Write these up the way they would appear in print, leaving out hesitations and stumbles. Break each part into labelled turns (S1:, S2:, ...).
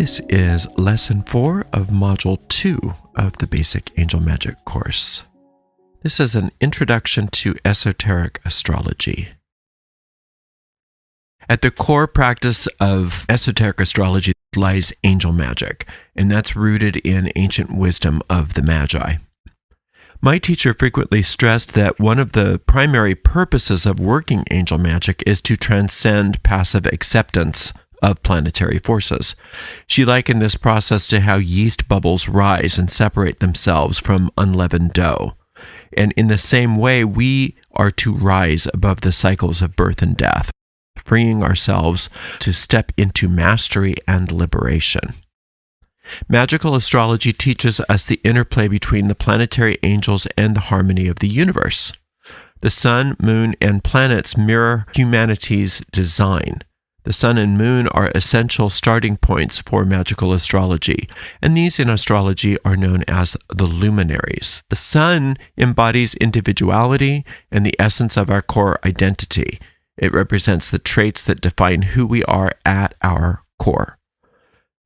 S1: This is Lesson 4 of Module 2 of the Basic Angel Magic course. This is an introduction to Esoteric Astrology. At the core practice of esoteric astrology lies angel magic, and that's rooted in ancient wisdom of the Magi. My teacher frequently stressed that one of the primary purposes of working angel magic is to transcend passive acceptance of planetary forces. She likened this process to how yeast bubbles rise and separate themselves from unleavened dough. And in the same way, we are to rise above the cycles of birth and death, freeing ourselves to step into mastery and liberation. Magical astrology teaches us the interplay between the planetary angels and the harmony of the universe. The sun, moon, and planets mirror humanity's design. The sun and moon are essential starting points for magical astrology, and these in astrology are known as the luminaries. The sun embodies individuality and the essence of our core identity. It represents the traits that define who we are at our core.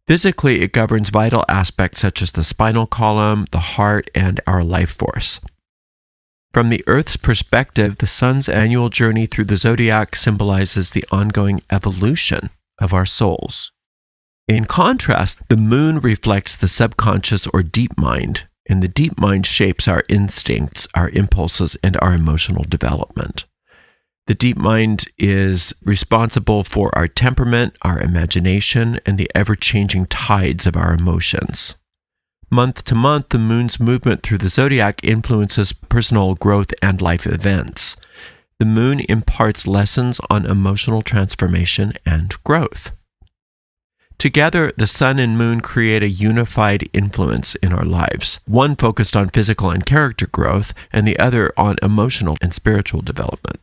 S1: Physically, it governs vital aspects such as the spinal column, the heart, and our life force. From the Earth's perspective, the sun's annual journey through the zodiac symbolizes the ongoing evolution of our souls. In contrast, the moon reflects the subconscious or deep mind, and the deep mind shapes our instincts, our impulses, and our emotional development. The deep mind is responsible for our temperament, our imagination, and the ever-changing tides of our emotions. Month to month, the moon's movement through the zodiac influences personal growth and life events. The moon imparts lessons on emotional transformation and growth. Together, the sun and moon create a unified influence in our lives, one focused on physical and character growth, and the other on emotional and spiritual development.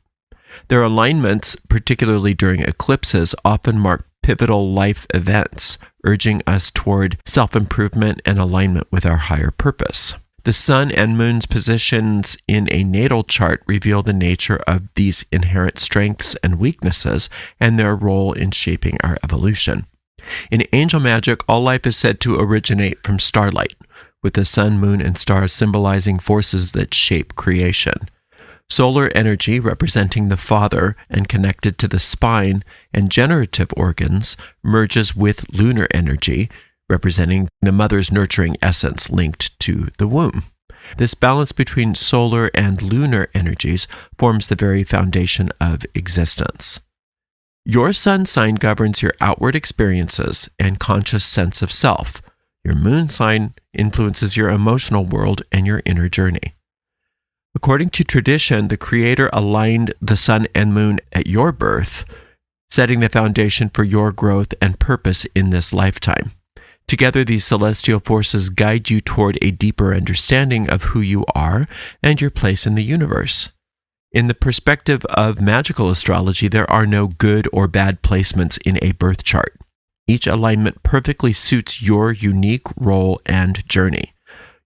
S1: Their alignments, particularly during eclipses, often mark pivotal life events, urging us toward self-improvement and alignment with our higher purpose. The sun and moon's positions in a natal chart reveal the nature of these inherent strengths and weaknesses and their role in shaping our evolution. In angel magic, all life is said to originate from starlight, with the sun, moon, and stars symbolizing forces that shape creation. Solar energy, representing the father and connected to the spine and generative organs, merges with lunar energy, representing the mother's nurturing essence linked to the womb. This balance between solar and lunar energies forms the very foundation of existence. Your sun sign governs your outward experiences and conscious sense of self. Your moon sign influences your emotional world and your inner journey. According to tradition, the Creator aligned the sun and moon at your birth, setting the foundation for your growth and purpose in this lifetime. Together, these celestial forces guide you toward a deeper understanding of who you are and your place in the universe. In the perspective of magical astrology, there are no good or bad placements in a birth chart. Each alignment perfectly suits your unique role and journey.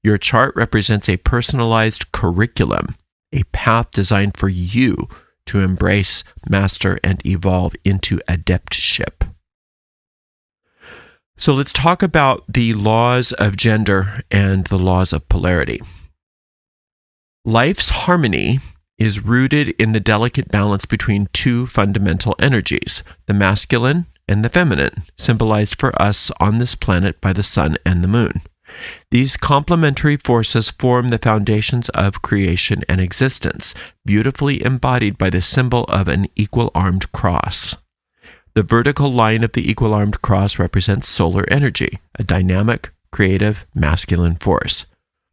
S1: Your chart represents a personalized curriculum, a path designed for you to embrace, master, and evolve into adeptship. So let's talk about the laws of gender and the laws of polarity. Life's harmony is rooted in the delicate balance between two fundamental energies, the masculine and the feminine, symbolized for us on this planet by the sun and the moon. These complementary forces form the foundations of creation and existence, beautifully embodied by the symbol of an equal-armed cross. The vertical line of the equal-armed cross represents solar energy, a dynamic, creative, masculine force.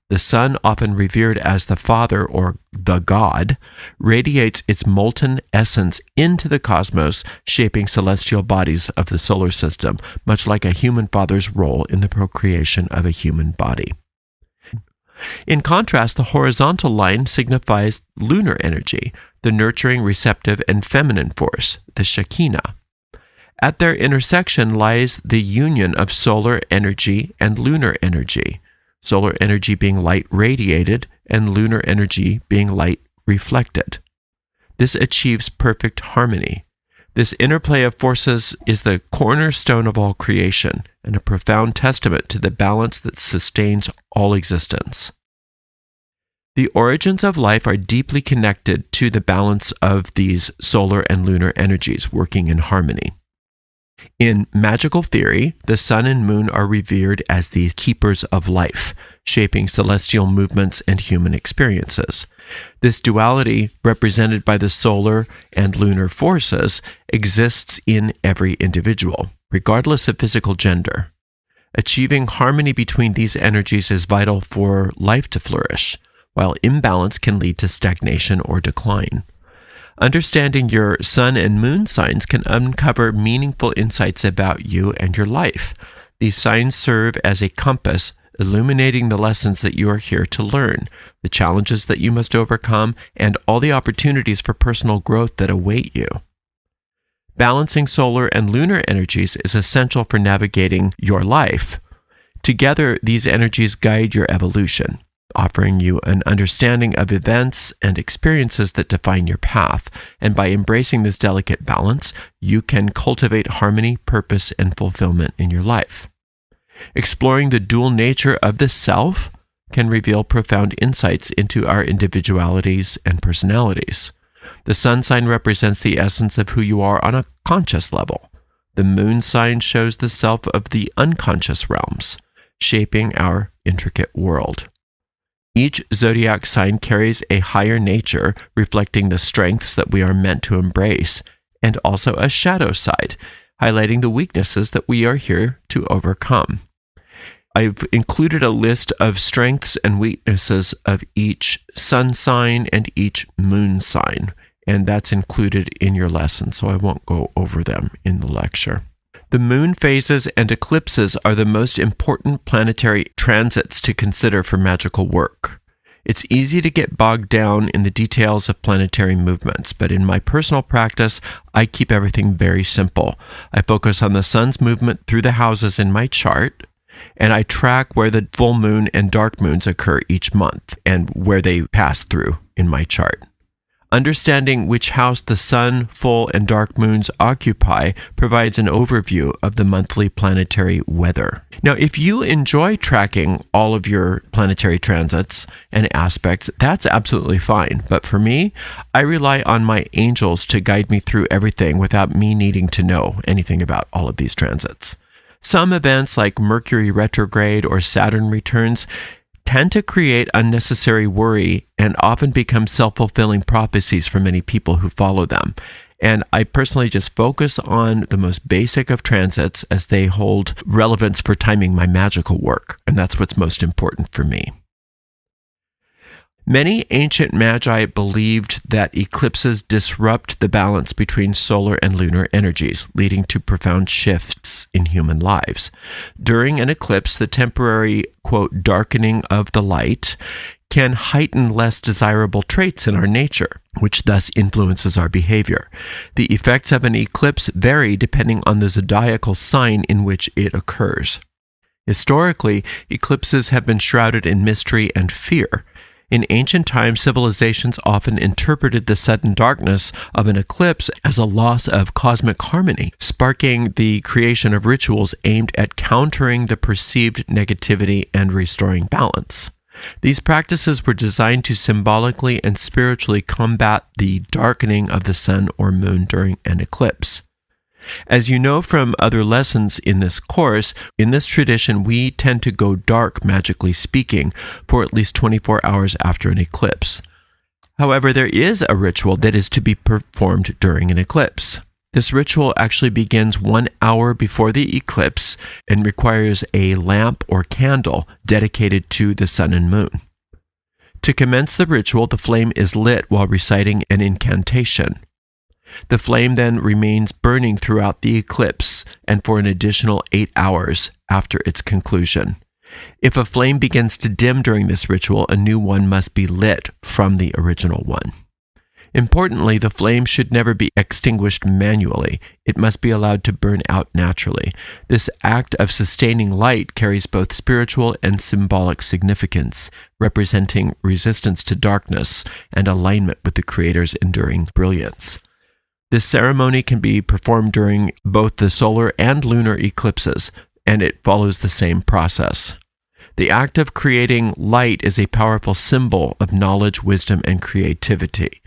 S1: The sun, often revered as the father or the god, radiates its molten essence into the cosmos, shaping celestial bodies of the solar system, much like a human father's role in the procreation of a human body. In contrast, the horizontal line signifies lunar energy, the nurturing, receptive, and feminine force, the Shekinah. At their intersection lies the union of solar energy and lunar energy. Solar energy being light radiated and lunar energy being light reflected. This achieves perfect harmony. This interplay of forces is the cornerstone of all creation and a profound testament to the balance that sustains all existence. The origins of life are deeply connected to the balance of these solar and lunar energies working in harmony. In magical theory, the sun and moon are revered as the keepers of life, shaping celestial movements and human experiences. This duality, represented by the solar and lunar forces, exists in every individual, regardless of physical gender. Achieving harmony between these energies is vital for life to flourish, while imbalance can lead to stagnation or decline. Understanding your sun and moon signs can uncover meaningful insights about you and your life. These signs serve as a compass, illuminating the lessons that you are here to learn, the challenges that you must overcome, and all the opportunities for personal growth that await you. Balancing solar and lunar energies is essential for navigating your life. Together, these energies guide your evolution, offering you an understanding of events and experiences that define your path. And by embracing this delicate balance, you can cultivate harmony, purpose, and fulfillment in your life. Exploring the dual nature of the self can reveal profound insights into our individualities and personalities. The sun sign represents the essence of who you are on a conscious level. The moon sign shows the self of the unconscious realms, shaping our intricate world. Each zodiac sign carries a higher nature, reflecting the strengths that we are meant to embrace, and also a shadow side, highlighting the weaknesses that we are here to overcome. I've included a list of strengths and weaknesses of each sun sign and each moon sign, and that's included in your lesson, so I won't go over them in the lecture. The moon phases and eclipses are the most important planetary transits to consider for magical work. It's easy to get bogged down in the details of planetary movements, but in my personal practice, I keep everything very simple. I focus on the sun's movement through the houses in my chart, and I track where the full moon and dark moons occur each month and where they pass through in my chart. Understanding which house the sun, full, and dark moons occupy provides an overview of the monthly planetary weather. Now, if you enjoy tracking all of your planetary transits and aspects, that's absolutely fine. But for me, I rely on my angels to guide me through everything without me needing to know anything about all of these transits. Some events like Mercury retrograde or Saturn returns tend to create unnecessary worry and often become self-fulfilling prophecies for many people who follow them. And I personally just focus on the most basic of transits as they hold relevance for timing my magical work. And that's what's most important for me. Many ancient magi believed that eclipses disrupt the balance between solar and lunar energies, leading to profound shifts in human lives. During an eclipse, the temporary, quote, darkening of the light can heighten less desirable traits in our nature, which thus influences our behavior. The effects of an eclipse vary depending on the zodiacal sign in which it occurs. Historically, eclipses have been shrouded in mystery and fear. In ancient times, civilizations often interpreted the sudden darkness of an eclipse as a loss of cosmic harmony, sparking the creation of rituals aimed at countering the perceived negativity and restoring balance. These practices were designed to symbolically and spiritually combat the darkening of the sun or moon during an eclipse. As you know from other lessons in this course, in this tradition we tend to go dark, magically speaking, for at least 24 hours after an eclipse. However, there is a ritual that is to be performed during an eclipse. This ritual actually begins 1 hour before the eclipse and requires a lamp or candle dedicated to the sun and moon. To commence the ritual, the flame is lit while reciting an incantation. The flame then remains burning throughout the eclipse and for an additional 8 hours after its conclusion. If a flame begins to dim during this ritual, a new one must be lit from the original one. Importantly, the flame should never be extinguished manually. It must be allowed to burn out naturally. This act of sustaining light carries both spiritual and symbolic significance, representing resistance to darkness and alignment with the Creator's enduring brilliance. This ceremony can be performed during both the solar and lunar eclipses, and it follows the same process. The act of creating light is a powerful symbol of knowledge, wisdom, and creativity.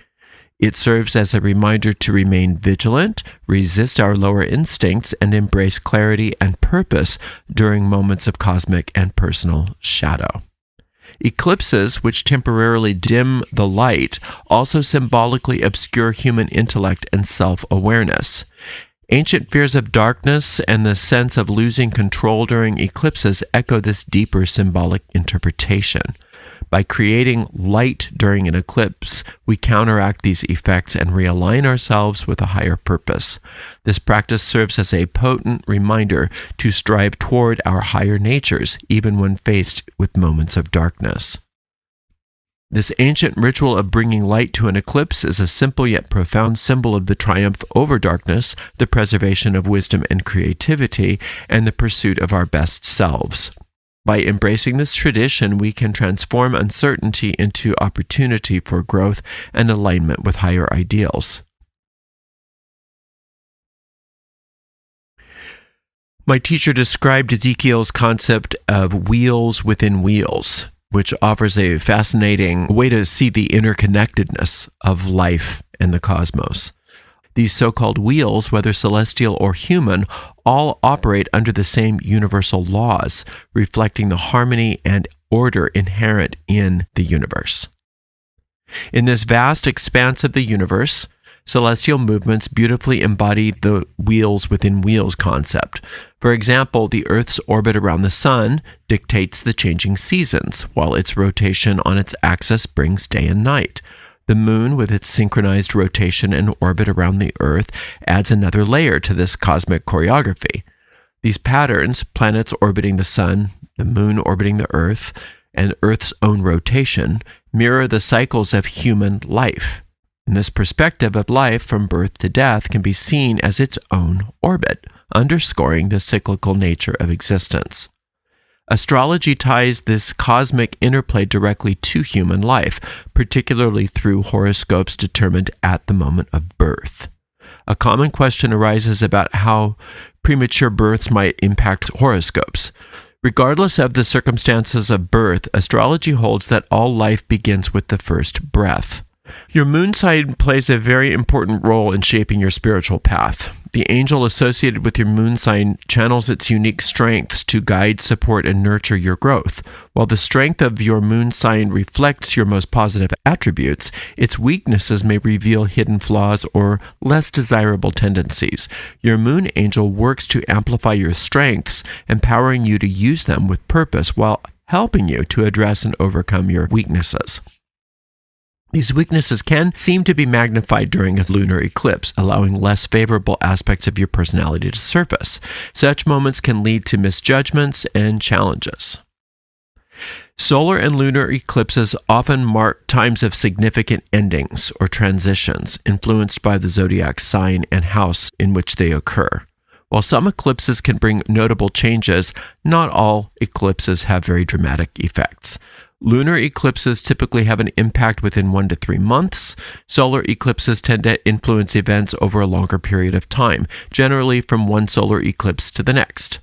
S1: It serves as a reminder to remain vigilant, resist our lower instincts, and embrace clarity and purpose during moments of cosmic and personal shadow. Eclipses, which temporarily dim the light, also symbolically obscure human intellect and self-awareness. Ancient fears of darkness and the sense of losing control during eclipses echo this deeper symbolic interpretation. By creating light during an eclipse, we counteract these effects and realign ourselves with a higher purpose. This practice serves as a potent reminder to strive toward our higher natures, even when faced with moments of darkness. This ancient ritual of bringing light to an eclipse is a simple yet profound symbol of the triumph over darkness, the preservation of wisdom and creativity, and the pursuit of our best selves. By embracing this tradition, we can transform uncertainty into opportunity for growth and alignment with higher ideals. My teacher described Ezekiel's concept of wheels within wheels, which offers a fascinating way to see the interconnectedness of life and the cosmos. These so-called wheels, whether celestial or human, all operate under the same universal laws, reflecting the harmony and order inherent in the universe. In this vast expanse of the universe, celestial movements beautifully embody the wheels within wheels concept. For example, the Earth's orbit around the Sun dictates the changing seasons, while its rotation on its axis brings day and night. The Moon, with its synchronized rotation and orbit around the Earth, adds another layer to this cosmic choreography. These patterns, planets orbiting the Sun, the Moon orbiting the Earth, and Earth's own rotation, mirror the cycles of human life. And this perspective of life from birth to death can be seen as its own orbit, underscoring the cyclical nature of existence. Astrology ties this cosmic interplay directly to human life, particularly through horoscopes determined at the moment of birth. A common question arises about how premature births might impact horoscopes. Regardless of the circumstances of birth, astrology holds that all life begins with the first breath. Your moon sign plays a very important role in shaping your spiritual path. The angel associated with your moon sign channels its unique strengths to guide, support, and nurture your growth. While the strength of your moon sign reflects your most positive attributes, its weaknesses may reveal hidden flaws or less desirable tendencies. Your moon angel works to amplify your strengths, empowering you to use them with purpose while helping you to address and overcome your weaknesses. These weaknesses can seem to be magnified during a lunar eclipse, allowing less favorable aspects of your personality to surface. Such moments can lead to misjudgments and challenges. Solar and lunar eclipses often mark times of significant endings or transitions, influenced by the zodiac sign and house in which they occur. While some eclipses can bring notable changes, not all eclipses have very dramatic effects. Lunar eclipses typically have an impact within 1 to 3 months. Solar eclipses tend to influence events over a longer period of time, generally from one solar eclipse to the next.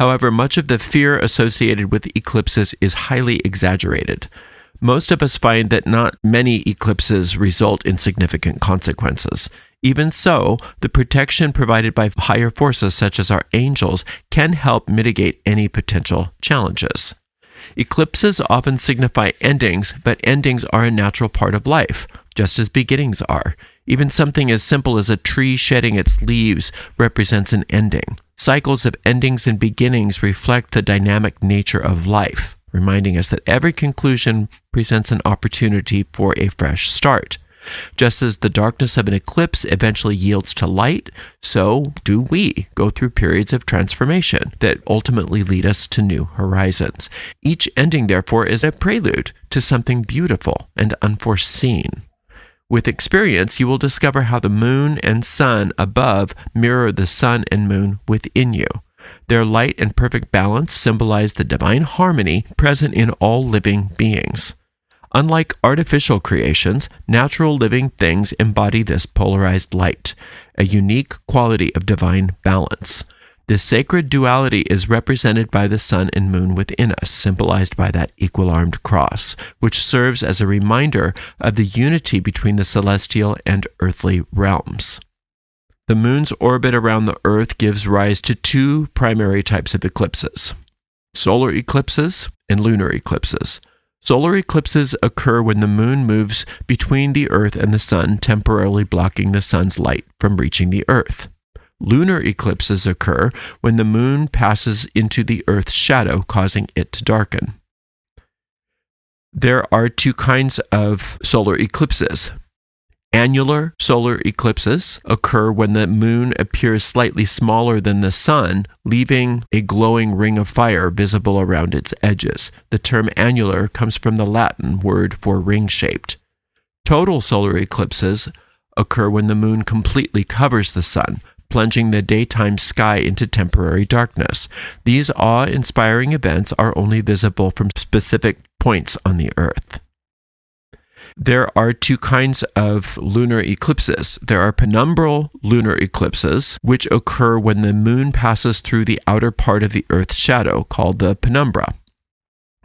S1: However, much of the fear associated with eclipses is highly exaggerated. Most of us find that not many eclipses result in significant consequences. Even so, the protection provided by higher forces such as our angels can help mitigate any potential challenges. Eclipses often signify endings, but endings are a natural part of life, just as beginnings are. Even something as simple as a tree shedding its leaves represents an ending. Cycles of endings and beginnings reflect the dynamic nature of life, reminding us that every conclusion presents an opportunity for a fresh start. Just as the darkness of an eclipse eventually yields to light, so do we go through periods of transformation that ultimately lead us to new horizons. Each ending, therefore, is a prelude to something beautiful and unforeseen. With experience, you will discover how the moon and sun above mirror the sun and moon within you. Their light and perfect balance symbolize the divine harmony present in all living beings. Unlike artificial creations, natural living things embody this polarized light, a unique quality of divine balance. This sacred duality is represented by the sun and moon within us, symbolized by that equal-armed cross, which serves as a reminder of the unity between the celestial and earthly realms. The moon's orbit around the Earth gives rise to two primary types of eclipses: solar eclipses and lunar eclipses. Solar eclipses occur when the moon moves between the Earth and the sun, temporarily blocking the sun's light from reaching the Earth. Lunar eclipses occur when the moon passes into the Earth's shadow, causing it to darken. There are two kinds of solar eclipses. Annular solar eclipses occur when the moon appears slightly smaller than the sun, leaving a glowing ring of fire visible around its edges. The term annular comes from the Latin word for ring-shaped. Total solar eclipses occur when the moon completely covers the sun, plunging the daytime sky into temporary darkness. These awe-inspiring events are only visible from specific points on the Earth. There are two kinds of lunar eclipses. There are penumbral lunar eclipses, which occur when the moon passes through the outer part of the Earth's shadow, called the penumbra.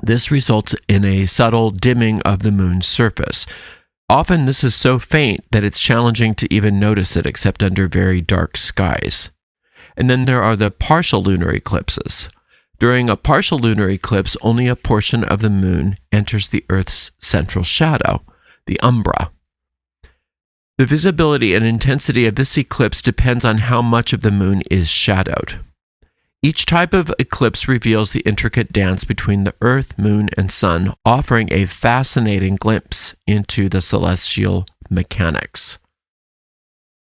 S1: This results in a subtle dimming of the moon's surface. Often this is so faint that it's challenging to even notice it except under very dark skies. And then there are the partial lunar eclipses. During a partial lunar eclipse, only a portion of the moon enters the Earth's central shadow, the umbra. The visibility and intensity of this eclipse depends on how much of the moon is shadowed. Each type of eclipse reveals the intricate dance between the Earth, moon, and sun, offering a fascinating glimpse into the celestial mechanics.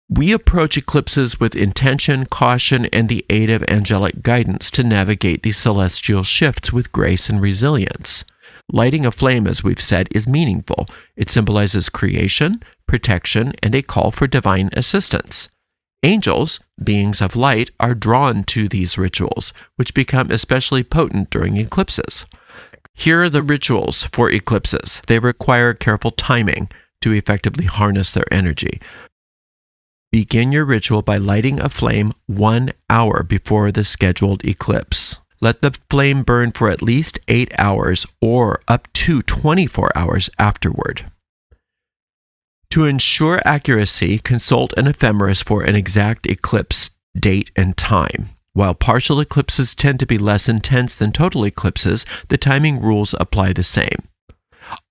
S1: We approach eclipses with intention, caution, and the aid of angelic guidance to navigate these celestial shifts with grace and resilience. Lighting a flame, as we've said, is meaningful. It symbolizes creation, protection, and a call for divine assistance. Angels, beings of light, are drawn to these rituals, which become especially potent during eclipses. Here are the rituals for eclipses. They require careful timing to effectively harness their energy. Begin your ritual by lighting a flame 1 hour before the scheduled eclipse. Let the flame burn for at least 8 hours or up to 24 hours afterward. To ensure accuracy, consult an ephemeris for an exact eclipse date and time. While partial eclipses tend to be less intense than total eclipses, the timing rules apply the same.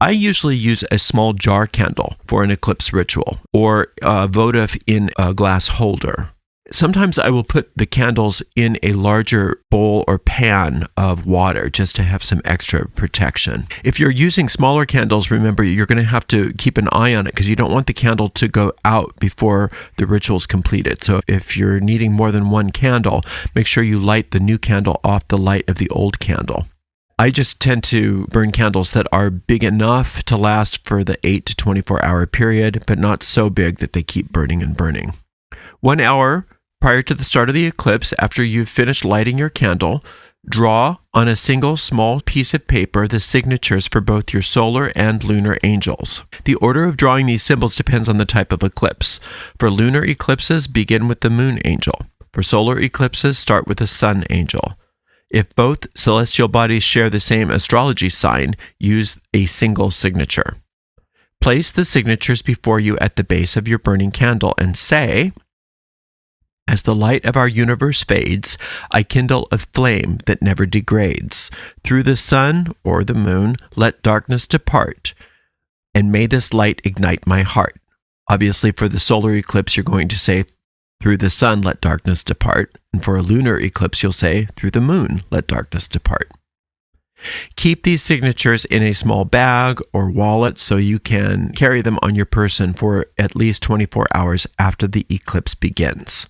S1: I usually use a small jar candle for an eclipse ritual, or a votive in a glass holder. Sometimes I will put the candles in a larger bowl or pan of water just to have some extra protection. If you're using smaller candles, remember you're going to have to keep an eye on it because you don't want the candle to go out before the ritual is completed. So if you're needing more than one candle, make sure you light the new candle off the light of the old candle. I just tend to burn candles that are big enough to last for the 8 to 24 hour period, but not so big that they keep burning and burning. 1 hour prior to the start of the eclipse, after you've finished lighting your candle, draw on a single small piece of paper the signatures for both your solar and lunar angels. The order of drawing these symbols depends on the type of eclipse. For lunar eclipses, begin with the moon angel. For solar eclipses, start with the sun angel. If both celestial bodies share the same astrology sign, use a single signature. Place the signatures before you at the base of your burning candle and say, "As the light of our universe fades, I kindle a flame that never degrades. Through the sun or the moon, let darkness depart, and may this light ignite my heart." Obviously, for the solar eclipse, you're going to say, "Through the sun, let darkness depart." And for a lunar eclipse, you'll say, "Through the moon, let darkness depart." Keep these signatures in a small bag or wallet so you can carry them on your person for at least 24 hours after the eclipse begins.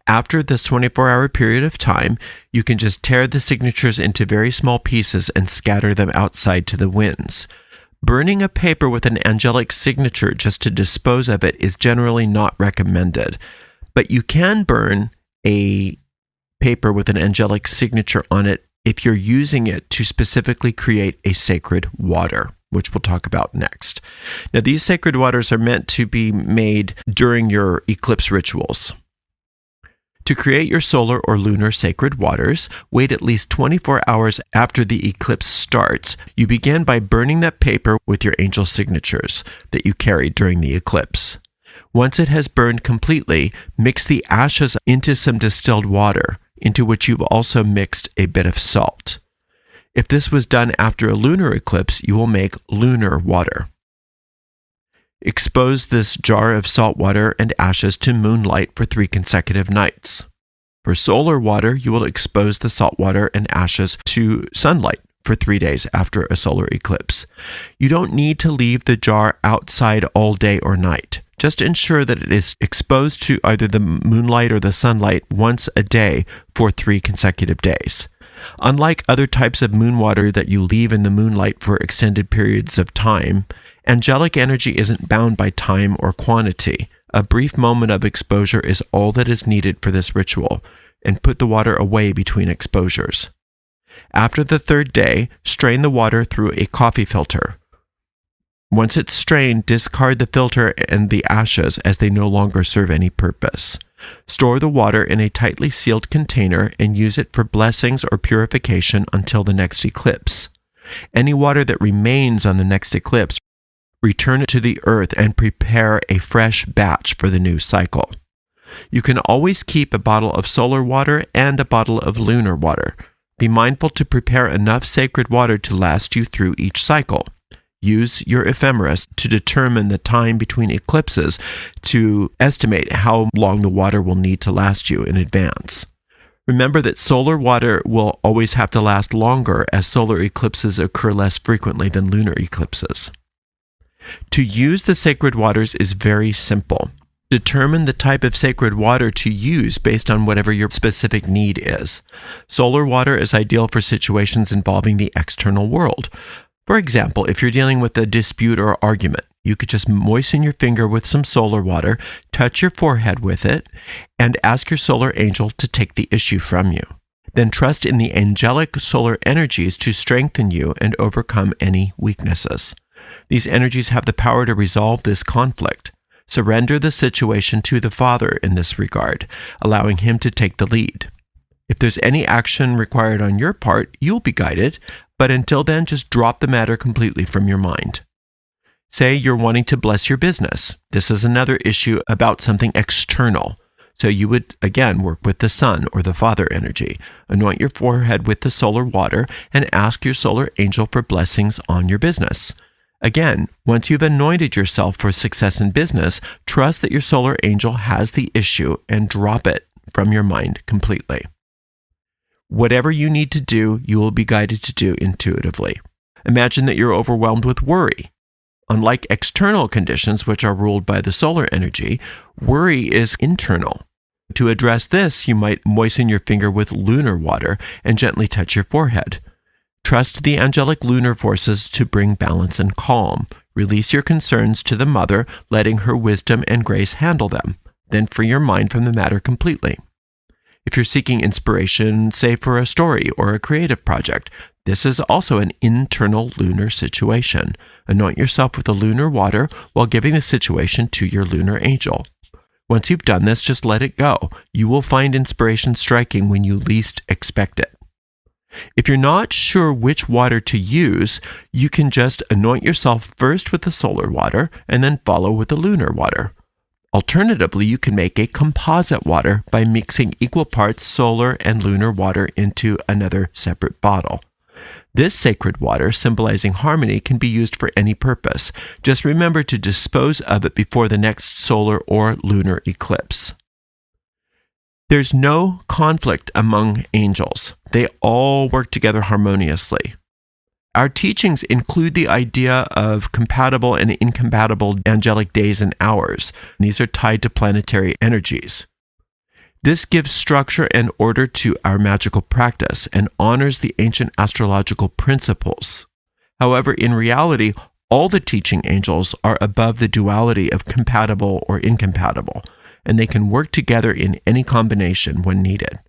S1: After this 24-hour period of time, you can just tear the signatures into very small pieces and scatter them outside to the winds. Burning a paper with an angelic signature just to dispose of it is generally not recommended, but you can burn a paper with an angelic signature on it if you're using it to specifically create a sacred water. which we'll talk about next. Now, these sacred waters are meant to be made during your eclipse rituals. To create your solar or lunar sacred waters, wait at least 24 hours after the eclipse starts. You begin by burning that paper with your angel signatures that you carried during the eclipse. Once it has burned completely, mix the ashes into some distilled water, into which you've also mixed a bit of salt. If this was done after a lunar eclipse, you will make lunar water. Expose this jar of salt water and ashes to moonlight for 3 consecutive nights. For solar water, you will expose the salt water and ashes to sunlight for 3 days after a solar eclipse. You don't need to leave the jar outside all day or night. Just ensure that it is exposed to either the moonlight or the sunlight once a day for 3 consecutive days. Unlike other types of moon water that you leave in the moonlight for extended periods of time, angelic energy isn't bound by time or quantity. A brief moment of exposure is all that is needed for this ritual, and put the water away between exposures. After the 3rd day, strain the water through a coffee filter. Once it's strained, discard the filter and the ashes as they no longer serve any purpose. Store the water in a tightly sealed container and use it for blessings or purification until the next eclipse. Any water that remains on the next eclipse, return it to the earth and prepare a fresh batch for the new cycle. You can always keep a bottle of solar water and a bottle of lunar water. Be mindful to prepare enough sacred water to last you through each cycle. Use your ephemeris to determine the time between eclipses to estimate how long the water will need to last you in advance. Remember that solar water will always have to last longer, as solar eclipses occur less frequently than lunar eclipses. To use the sacred waters is very simple. Determine the type of sacred water to use based on whatever your specific need is. Solar water is ideal for situations involving the external world. For example, if you're dealing with a dispute or argument, you could just moisten your finger with some solar water, touch your forehead with it, and ask your solar angel to take the issue from you. Then trust in the angelic solar energies to strengthen you and overcome any weaknesses. These energies have the power to resolve this conflict. Surrender the situation to the Father in this regard, allowing Him to take the lead. If there's any action required on your part, you'll be guided, but until then, just drop the matter completely from your mind. Say you're wanting to bless your business. This is another issue about something external. So you would, again, work with the Sun or the Father energy. Anoint your forehead with the solar water and ask your solar angel for blessings on your business. Again, once you've anointed yourself for success in business, trust that your solar angel has the issue and drop it from your mind completely. Whatever you need to do, you will be guided to do intuitively. Imagine that you're overwhelmed with worry. Unlike external conditions, which are ruled by the solar energy, worry is internal. To address this, you might moisten your finger with lunar water and gently touch your forehead. Trust the angelic lunar forces to bring balance and calm. Release your concerns to the Mother, letting her wisdom and grace handle them. Then free your mind from the matter completely. If you're seeking inspiration, say for a story or a creative project, this is also an internal lunar situation. Anoint yourself with the lunar water while giving the situation to your lunar angel. Once you've done this, just let it go. You will find inspiration striking when you least expect it. If you're not sure which water to use, you can just anoint yourself first with the solar water and then follow with the lunar water. Alternatively, you can make a composite water by mixing equal parts solar and lunar water into another separate bottle. This sacred water, symbolizing harmony, can be used for any purpose. Just remember to dispose of it before the next solar or lunar eclipse. There's no conflict among angels. They all work together harmoniously. Our teachings include the idea of compatible and incompatible angelic days and hours. These are tied to planetary energies. This gives structure and order to our magical practice and honors the ancient astrological principles. However, in reality, all the teaching angels are above the duality of compatible or incompatible, and they can work together in any combination when needed.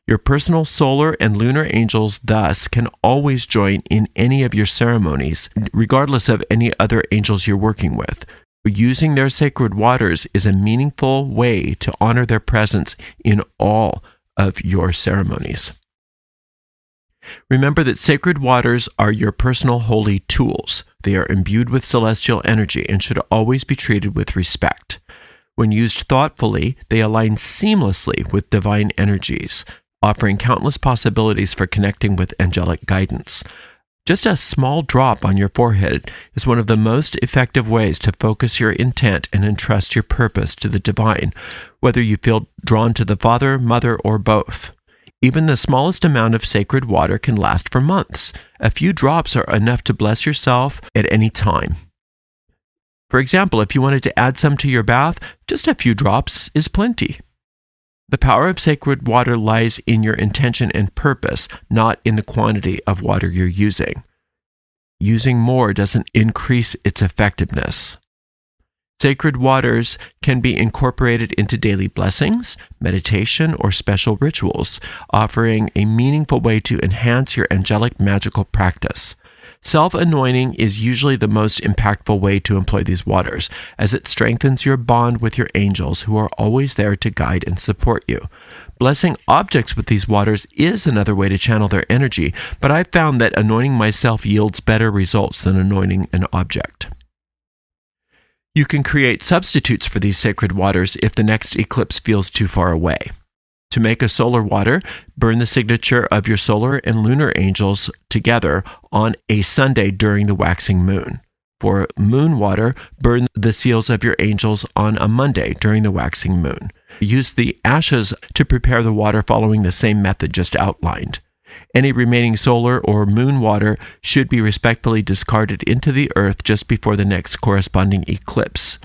S1: Your personal solar and lunar angels thus can always join in any of your ceremonies, regardless of any other angels you're working with. Using their sacred waters is a meaningful way to honor their presence in all of your ceremonies. Remember that sacred waters are your personal holy tools. They are imbued with celestial energy and should always be treated with respect. When used thoughtfully, they align seamlessly with divine energies, offering countless possibilities for connecting with angelic guidance. Just a small drop on your forehead is one of the most effective ways to focus your intent and entrust your purpose to the divine, whether you feel drawn to the Father, Mother, or both. Even the smallest amount of sacred water can last for months. A few drops are enough to bless yourself at any time. For example, if you wanted to add some to your bath, just a few drops is plenty. The power of sacred water lies in your intention and purpose, not in the quantity of water you're using. Using more doesn't increase its effectiveness. Sacred waters can be incorporated into daily blessings, meditation, or special rituals, offering a meaningful way to enhance your angelic magical practice. Self-anointing is usually the most impactful way to employ these waters, as it strengthens your bond with your angels who are always there to guide and support you. Blessing objects with these waters is another way to channel their energy, but I've found that anointing myself yields better results than anointing an object. You can create substitutes for these sacred waters if the next eclipse feels too far away. To make a solar water, burn the signature of your solar and lunar angels together on a Sunday during the waxing moon. For moon water, burn the seals of your angels on a Monday during the waxing moon. Use the ashes to prepare the water following the same method just outlined. Any remaining solar or moon water should be respectfully discarded into the earth just before the next corresponding eclipse.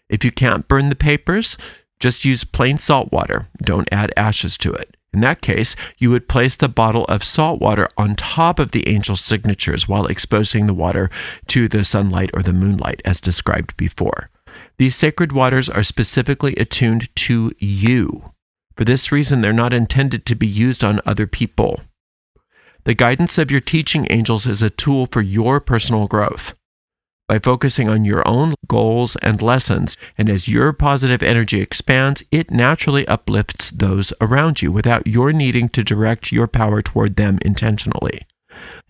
S1: If you can't burn the papers, just use plain salt water. Don't add ashes to it. In that case, you would place the bottle of salt water on top of the angel signatures while exposing the water to the sunlight or the moonlight, as described before. These sacred waters are specifically attuned to you. For this reason, they're not intended to be used on other people. The guidance of your teaching angels is a tool for your personal growth. By focusing on your own goals and lessons, and as your positive energy expands, it naturally uplifts those around you without your needing to direct your power toward them intentionally.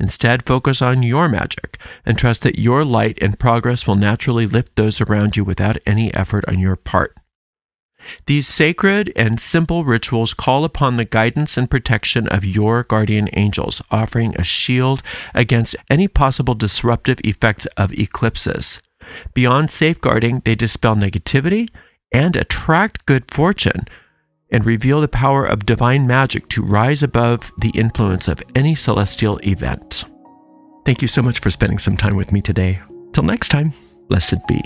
S1: Instead, focus on your magic and trust that your light and progress will naturally lift those around you without any effort on your part. These sacred and simple rituals call upon the guidance and protection of your guardian angels, offering a shield against any possible disruptive effects of eclipses. Beyond safeguarding, they dispel negativity and attract good fortune, and reveal the power of divine magic to rise above the influence of any celestial event. Thank you so much for spending some time with me today. Till next time, blessed be.